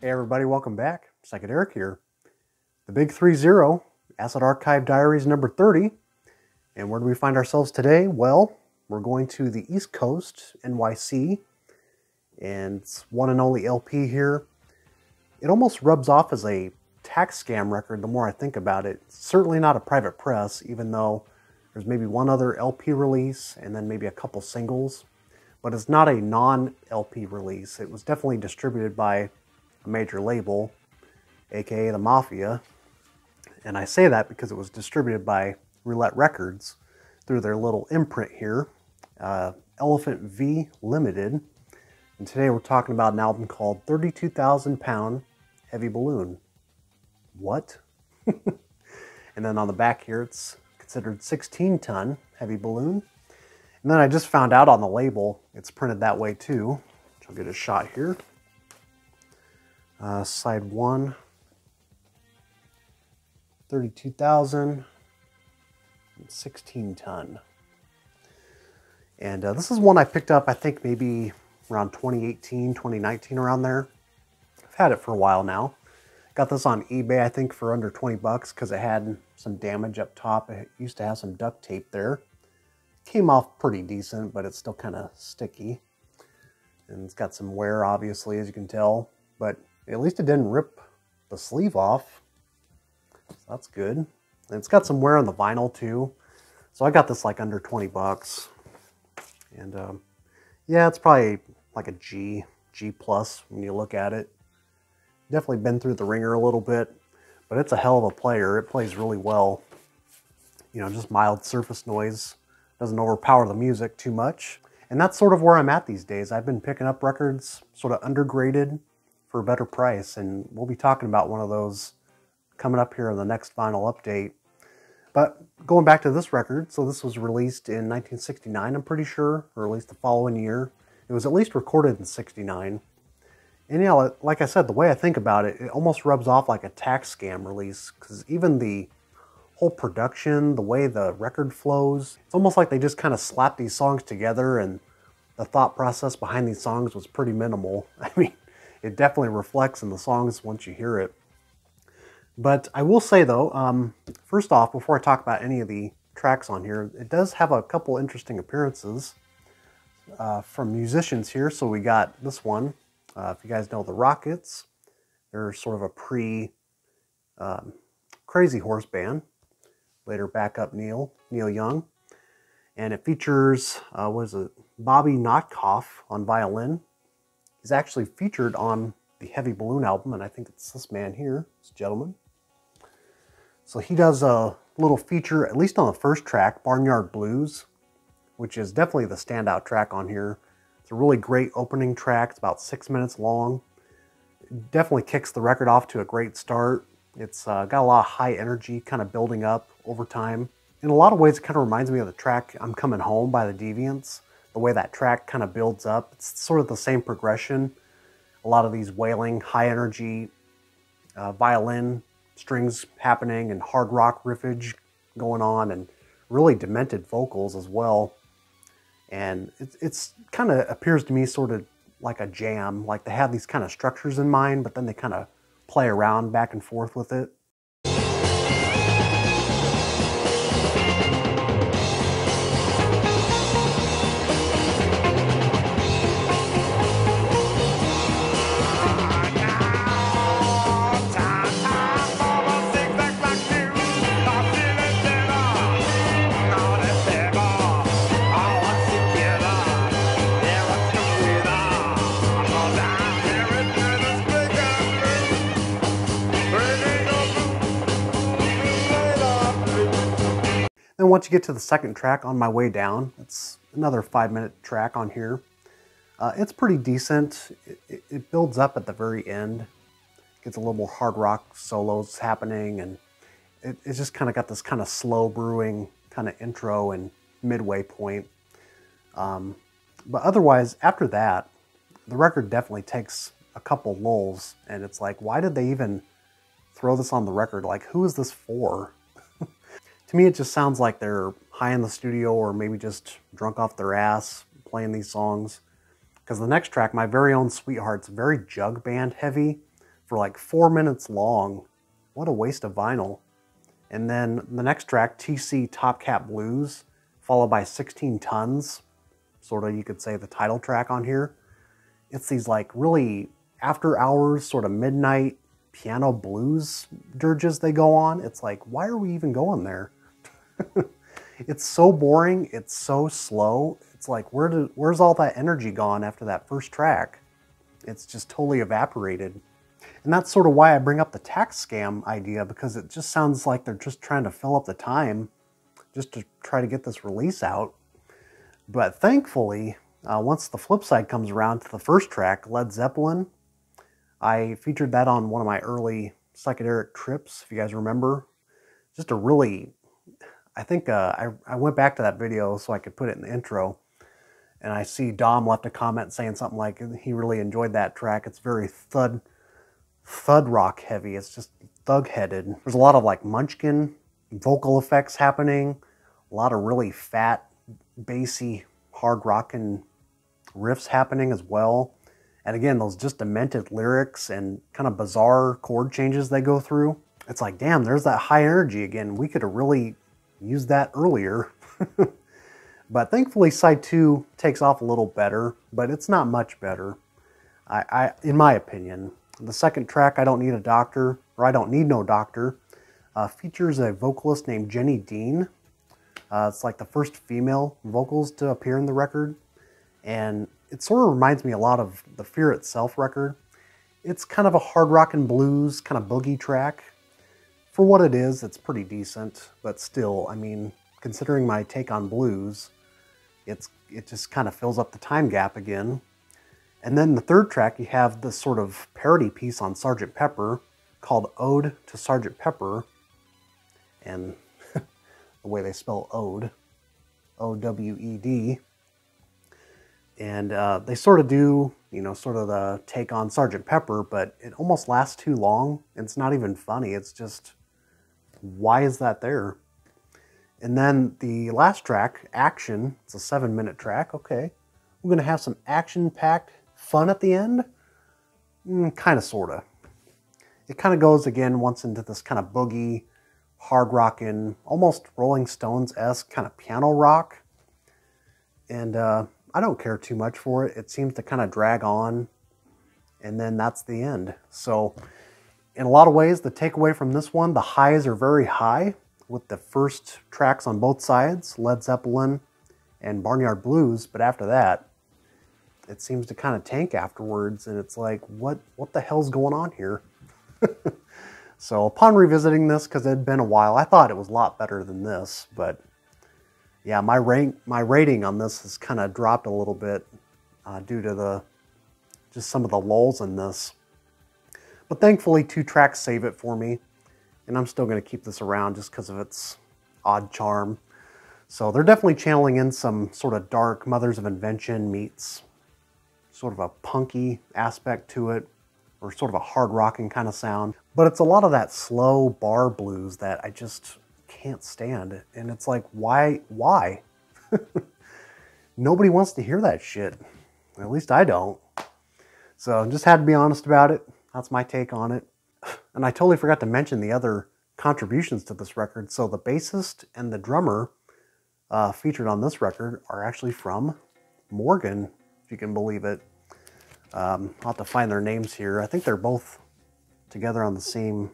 Hey everybody, welcome back. Psychic Eric here. The big 3-0, Acid Archive Diaries number 30. And where do we find ourselves today? Well, we're going to the East Coast, NYC. And it's one and only LP here. It almost rubs off as a tax scam record the more I think about it. It's certainly not a private press, even though there's maybe one other LP release and then maybe a couple singles. But it's not a non-LP release. It was definitely distributed by a major label, aka the Mafia. And I say that because it was distributed by Roulette Records through their little imprint here, Elephant V Limited. And today we're talking about an album called 32,000 Pound Heavy Balloon. What? And then on the back here it's considered 16-ton Heavy Balloon. And then I just found out on the label it's printed that way too, which I'll get a shot here. Side 1, 32,000, 16-ton. And this is one I picked up, I think maybe around 2018, 2019, around there. I've had it for a while now. Got this on eBay, I think, for under 20 bucks because it had some damage up top. It used to have some duct tape there. Came off pretty decent, but it's still kind of sticky. And it's got some wear, obviously, as you can tell. But at least it didn't rip the sleeve off. So that's good. And it's got some wear on the vinyl too. So I got this like under 20 bucks. And yeah, it's probably like a G plus when you look at it. Definitely been through the ringer a little bit, but it's a hell of a player. It plays really well. You know, just mild surface noise. Doesn't overpower the music too much. And that's sort of where I'm at these days. I've been picking up records sort of undergraded for a better price, and we'll be talking about one of those coming up here in the next vinyl update. But going back to this record, so this was released in 1969, I'm pretty sure, or at least the following year. It was at least recorded in 69. And yeah, like I said, the way I think about it, it almost rubs off like a tax scam release, because even the whole production, the way the record flows, it's almost like they just kind of slapped these songs together, and the thought process behind these songs was pretty minimal. I mean, it definitely reflects in the songs once you hear it. But I will say though, first off, before I talk about any of the tracks on here, it does have a couple interesting appearances from musicians here. So we got this one, if you guys know the Rockets, they're sort of a Crazy Horse band. Later backup Neil Young. And it features, Bobby Notkoff on violin. He's actually featured on the Heavy Balloon album, and I think it's this man here, this gentleman. So he does a little feature, at least on the first track, Barnyard Blues, which is definitely the standout track on here. It's a really great opening track. It's about 6 minutes long. It definitely kicks the record off to a great start. It's got a lot of high energy kind of building up over time. In a lot of ways, it kind of reminds me of the track I'm Coming Home by the Deviants. The way that track kind of builds up. It's sort of the same progression. A lot of these wailing, high energy violin strings happening and hard rock riffage going on and really demented vocals as well. And it's kind of appears to me sort of like a jam. Like they have these kind of structures in mind, but then they kind of play around back and forth with it. Then once you get to the second track, On My Way Down, it's another 5-minute track on here. It's pretty decent. It builds up at the very end. Gets a little more hard rock solos happening, and it's just kind of got this kind of slow brewing kind of intro and midway point. But otherwise, after that, the record definitely takes a couple lulls, and it's like, why did they even throw this on the record? Like, who is this for? To me, it just sounds like they're high in the studio or maybe just drunk off their ass playing these songs. Because the next track, My Very Own Sweetheart's very jug band heavy. for like 4 minutes long. What a waste of vinyl. And then the next track, TC Top Cat Blues, followed by 16 Tons, sort of you could say the title track on here. It's these like really after hours, sort of midnight piano blues dirges they go on. It's like, why are we even going there? It's so boring, it's so slow. It's like, where's all that energy gone after that first track? It's just totally evaporated. And that's sort of why I bring up the tax scam idea, because it just sounds like they're just trying to fill up the time just to try to get this release out. But thankfully, once the flip side comes around to the first track, Led Zeppelin, I featured that on one of my early psychedelic trips, if you guys remember. Just a really, I think I went back to that video so I could put it in the intro. And I see Dom left a comment saying something like he really enjoyed that track. It's very thud rock heavy. It's just thug-headed. There's a lot of like Munchkin vocal effects happening. A lot of really fat, bassy, hard rockin' riffs happening as well. And again, those just demented lyrics and kind of bizarre chord changes they go through. It's like, damn, there's that high energy again. We could have really used that earlier. But thankfully, side 2 takes off a little better, but it's not much better, in my opinion. The second track, I Don't Need a Doctor, or I Don't Need No Doctor, features a vocalist named Jenny Dean. It's like the first female vocals to appear in the record. And it sort of reminds me a lot of the Fear Itself record. It's kind of a hard rock and blues, kind of boogie track. For what it is, it's pretty decent, but still, I mean, considering my take on blues, it just kind of fills up the time gap again. And then the third track, you have this sort of parody piece on Sgt. Pepper called Ode to Sgt. Pepper. And the way they spell ode, O-W-E-D. And they sort of do, you know, sort of the take on Sgt. Pepper, but it almost lasts too long. It's not even funny. It's just, why is that there? And then the last track, Action, it's a 7-minute track. Okay, we're going to have some action-packed fun at the end? Kind of, sort of. It kind of goes again once into this kind of boogie, hard rockin', almost Rolling Stones-esque kind of piano rock. And I don't care too much for it. It seems to kind of drag on, and then that's the end. So in a lot of ways, the takeaway from this one, the highs are very high with the first tracks on both sides, Led Zeppelin and Barnyard Blues, but after that, it seems to kind of tank afterwards, and it's like, what the hell's going on here? So upon revisiting this, because it had been a while, I thought it was a lot better than this, but yeah, my rating on this has kind of dropped a little bit due to just some of the lulls in this. But thankfully, 2 tracks save it for me, and I'm still going to keep this around just because of its odd charm. So they're definitely channeling in some sort of dark Mothers of Invention meets sort of a punky aspect to it, or sort of a hard rocking kind of sound. But it's a lot of that slow bar blues that I just can't stand. And it's like, why? Nobody wants to hear that shit. At least I don't. So just had to be honest about it. That's my take on it. And I totally forgot to mention the other contributions to this record. So the bassist and the drummer featured on this record are actually from Morgan, if you can believe it. I'll have to find their names here. I think they're both together on the same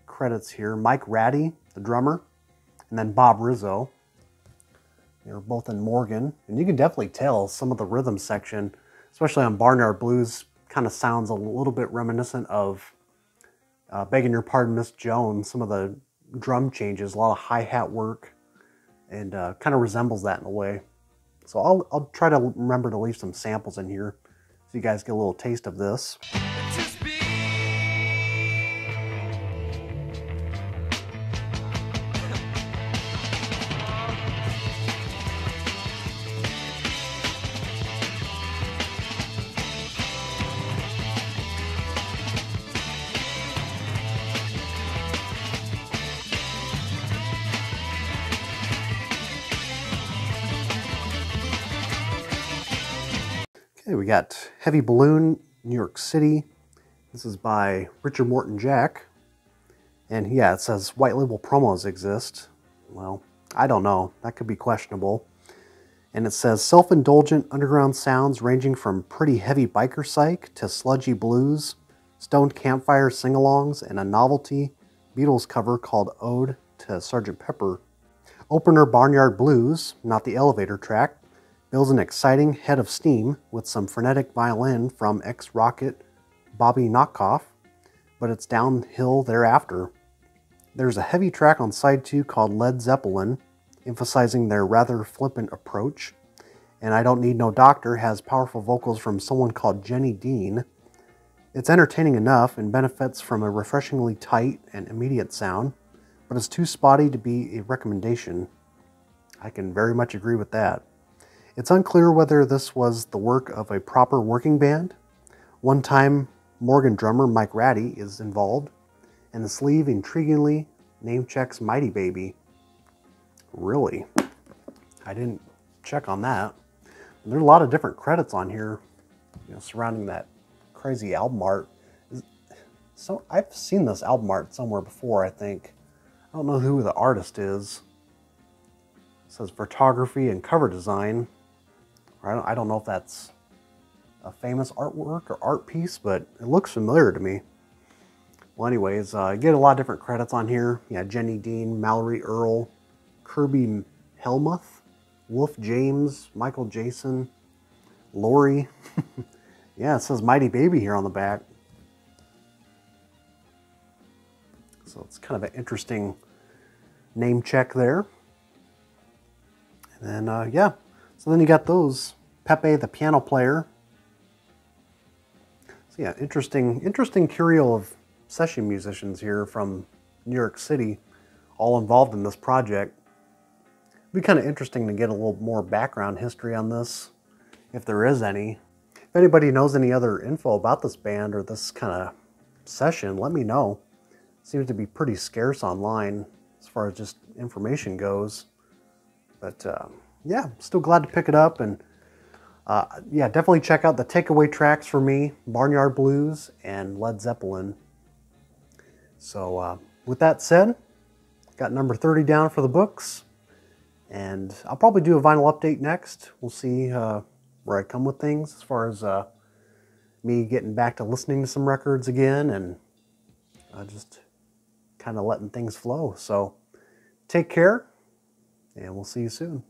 credits here. Mike Ratty, the drummer, and then Bob Rizzo. They're both in Morgan. And you can definitely tell some of the rhythm section, especially on Barnyard Blues, kind of sounds a little bit reminiscent of Begging Your Pardon, Miss Jones. Some of the drum changes, a lot of hi-hat work, and kind of resembles that in a way. So I'll try to remember to leave some samples in here so you guys get a little taste of this. Okay, we got Heavy Balloon, New York City, This is by Richard Morton Jack. And yeah, it says white label promos exist. Well, I don't know. That could be questionable. And it says self-indulgent underground sounds ranging from pretty heavy biker psych to sludgy blues, stoned campfire sing-alongs, and a novelty Beatles cover called Ode to Sgt. Pepper. Opener Barnyard Blues, not the elevator track, builds an exciting head of steam with some frenetic violin from ex-Rocket Bobby Knockoff, but it's downhill thereafter. There's a heavy track on side 2 called Led Zeppelin, emphasizing their rather flippant approach, and I Don't Need No Doctor has powerful vocals from someone called Jenny Dean. It's entertaining enough and benefits from a refreshingly tight and immediate sound, but it's too spotty to be a recommendation. I can very much agree with that. It's unclear whether this was the work of a proper working band. One-time Morgan drummer Mike Ratty is involved, and the sleeve intriguingly name-checks Mighty Baby. Really? I didn't check on that. There's a lot of different credits on here, surrounding that crazy album art. So I've seen this album art somewhere before, I think. I don't know who the artist is. It says photography and cover design. I don't know if that's a famous artwork or art piece, but it looks familiar to me. Well, anyways, you get a lot of different credits on here. Yeah, Jenny Dean, Mallory Earl, Kirby Helmuth, Wolf James, Michael Jason, Lori. Yeah, it says Mighty Baby here on the back. So it's kind of an interesting name check there. And then, yeah, so then you got those. Pepe the piano player. So yeah, interesting curio of session musicians here from New York City, all involved in this project. It'd be kind of interesting to get a little more background history on this, if there is any. If anybody knows any other info about this band or this kind of session, let me know. It seems to be pretty scarce online as far as just information goes. But yeah, still glad to pick it up. And yeah, definitely check out the takeaway tracks for me, Barnyard Blues and Led Zeppelin. So with that said, got number 30 down for the books. And I'll probably do a vinyl update next. We'll see where I come with things as far as me getting back to listening to some records again and just kind of letting things flow. So take care, and we'll see you soon.